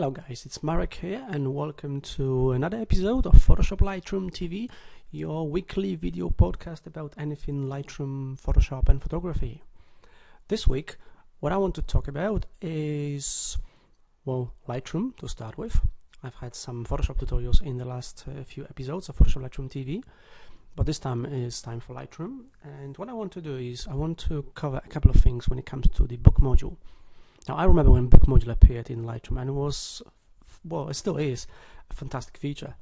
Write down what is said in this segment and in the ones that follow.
Hello guys, it's Marek here and welcome to another episode of PhotoshopLightroomTV, your weekly video podcast about anything Lightroom, Photoshop and photography. This week, what I want to talk about is, well, Lightroom to start with. I've had some Photoshop tutorials in the last few episodes of PhotoshopLightroomTV, but this time is time for Lightroom. And what I want to do is I want to cover a couple of things when it comes to the book module. Now, I remember when book module appeared in Lightroom, and it was, well, it still is a fantastic feature.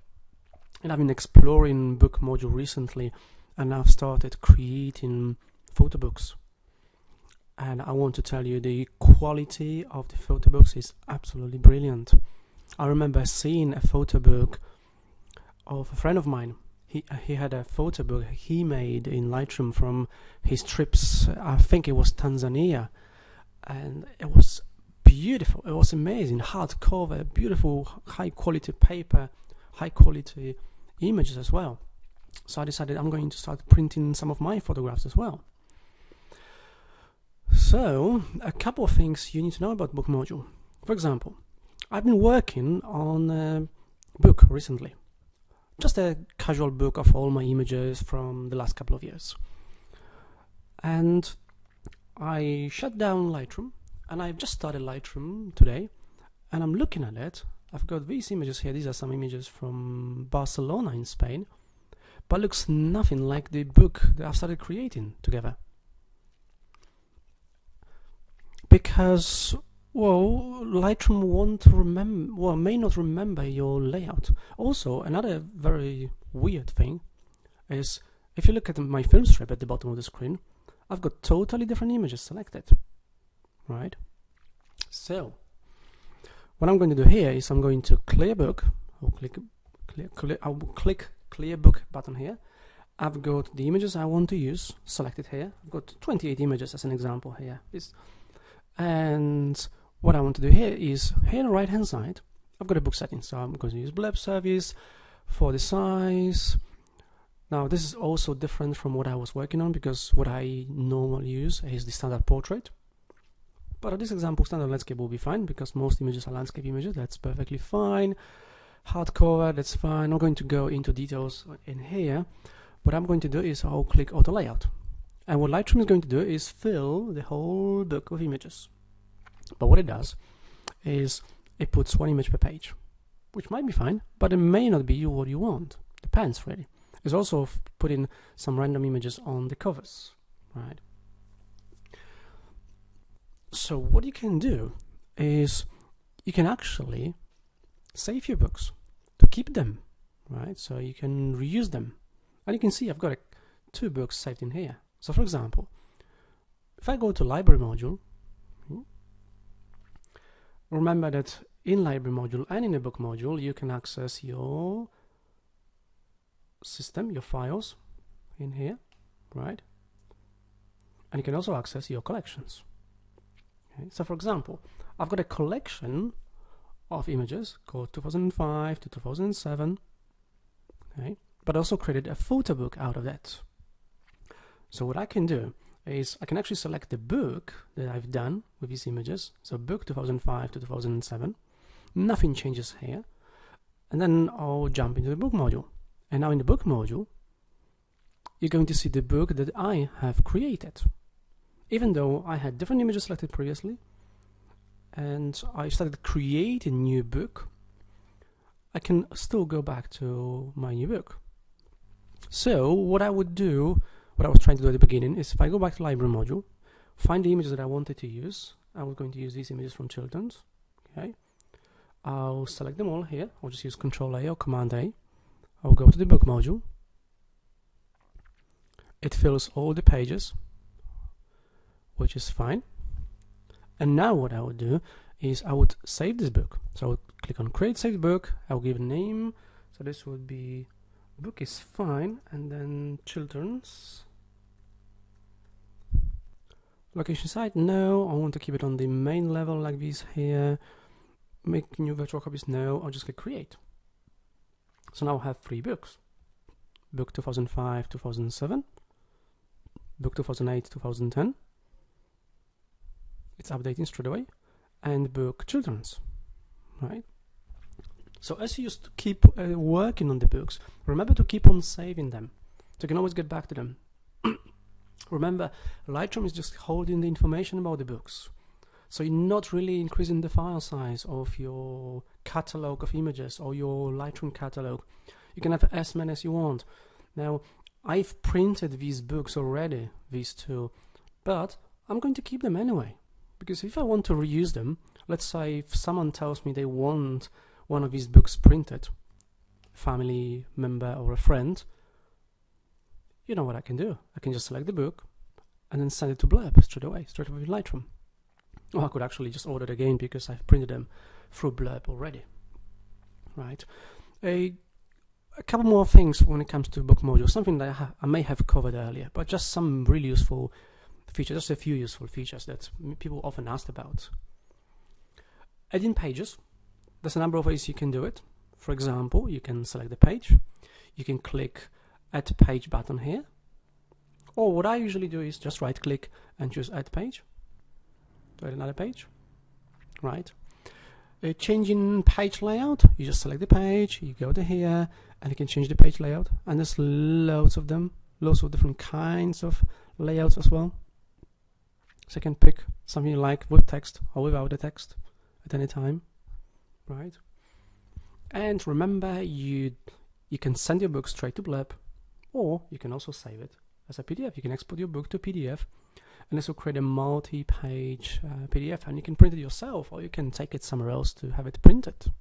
And I've been exploring book module recently, and I've started creating photo books. And I want to tell you, the quality of the photo books is absolutely brilliant. I remember seeing a photo book of a friend of mine. He had a photo book he made in Lightroom from his trips, I think it was Tanzania. And it was beautiful, it was amazing, hardcover, beautiful high quality paper, high quality images as well. So I decided I'm going to start printing some of my photographs as well. So a couple of things you need to know about book module. For example, I've been working on a book recently, just a casual book of all my images from the last couple of years. And I shut down Lightroom, and I've just started Lightroom today, and I'm looking at it. I've got these images here. These are some images from Barcelona in Spain, but looks nothing like the book that I've started creating together. Because, well, Lightroom won't remember, well, may not remember your layout. Also, another very weird thing is, if you look at my film strip at the bottom of the screen, I've got totally different images selected, right? So what I'm going to do here is I'm going to clear book. I'll click clear book button here. I've got the images I want to use selected here. I've got 28 images as an example here. And what I want to do here is, here on the right hand side, I've got a book setting. So I'm going to use blurb service for the size. Now, this is also different from what I was working on, because what I normally use is the standard portrait. But in this example, standard landscape will be fine, because most images are landscape images. That's perfectly fine. Hardcover, that's fine. I'm not going to go into details in here. What I'm going to do is I'll click auto layout. And what Lightroom is going to do is fill the whole book with images. But what it does is it puts one image per page, which might be fine, but it may not be what you want. Depends, really. It's also putting some random images on the covers, right? So what you can do is you can actually save your books to keep them, right? So you can reuse them. And you can see I've got two books saved in here. So for example, if I go to library module, remember that in library module and in the book module, you can access your system, your files in here, right? And you can also access your collections. Okay. So for example, I've got a collection of images called 2005 to 2007, okay, but also created a photo book out of that. So what I can do is I can actually select the book that I've done with these images, so book 2005 to 2007, nothing changes here, and then I'll jump into the book module. And now in the book module, you're going to see the book that I have created. Even though I had different images selected previously, and I started creating a new book, I can still go back to my new book. So what I would do, what I was trying to do at the beginning, is if I go back to library module, find the images that I wanted to use. I was going to use these images from Children's. Okay, I'll select them all here. I'll just use Control-A or Command-A. I'll go to the book module. It fills all the pages, which is fine. And now what I would do is I would save this book. So I would click on Create Saved Book. I'll give a name. So this would be book is fine, and then Children's. Location site, no. I want to keep it on the main level like this here. Make new virtual copies, no. I'll just click Create. So now I have three books. Book 2005, 2007. Book 2008, 2010. It's updating straight away. And book Children's. right? So as you used to keep working on the books, remember to keep on saving them, so you can always get back to them. Remember, Lightroom is just holding the information about the books, so you're not really increasing the file size of your catalog of images or your Lightroom catalog. You can have as many as you want. Now, I've printed these books already, these two, but I'm going to keep them anyway, because if I want to reuse them, let's say if someone tells me they want one of these books printed, family member or a friend, you know what I can do? I can just select the book and then send it to Blurb straight away with Lightroom. Or I could actually just order it again because I've printed them through Blurb already, right? A couple more things when it comes to book modules, something that I may have covered earlier, but just some really useful features, just a few useful features that people often asked about. Adding pages. There's a number of ways you can do it. For example, you can select the page, you can click Add Page button here, or what I usually do is just right click and choose Add Page to add another page, right? Changing page layout, you just select the page, you go to here, and you can change the page layout, and there's loads of them, loads of different kinds of layouts as well. So you can pick something you like with text or without the text at any time, right? And remember, you can send your book straight to Blurb, or you can also save it as a PDF. You can export your book to PDF, and this will create a multi-page PDF, and you can print it yourself, or you can take it somewhere else to have it printed.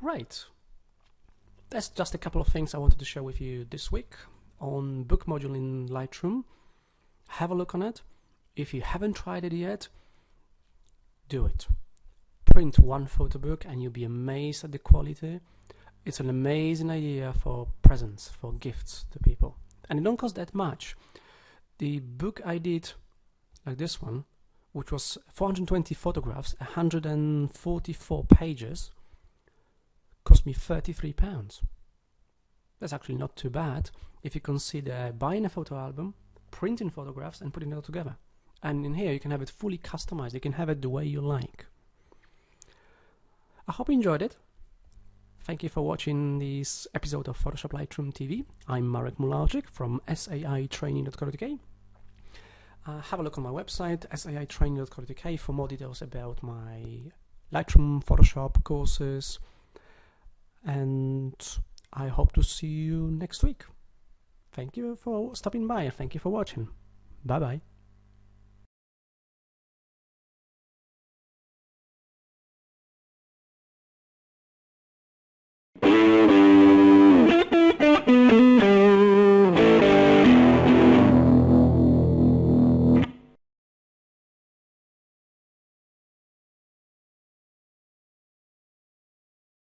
Right. That's just a couple of things I wanted to share with you this week on book module in Lightroom. Have a look on it. If you haven't tried it yet, do it. Print one photo book and you'll be amazed at the quality. It's an amazing idea for presents, for gifts to people, and it don't cost that much. The book I did, like this one, which was 420 photographs, 144 pages, cost me £33. That's actually not too bad if you consider buying a photo album, printing photographs and putting it all together. And in here you can have it fully customized, you can have it the way you like. I hope you enjoyed it. Thank you for watching this episode of Photoshop Lightroom TV. I'm Marek Mularczyk from saitraining.co.uk. Have a look on my website, saitraining.co.uk, for more details about my Lightroom Photoshop courses, and I hope to see you next week. Thank you for stopping by and thank you for watching. Bye bye.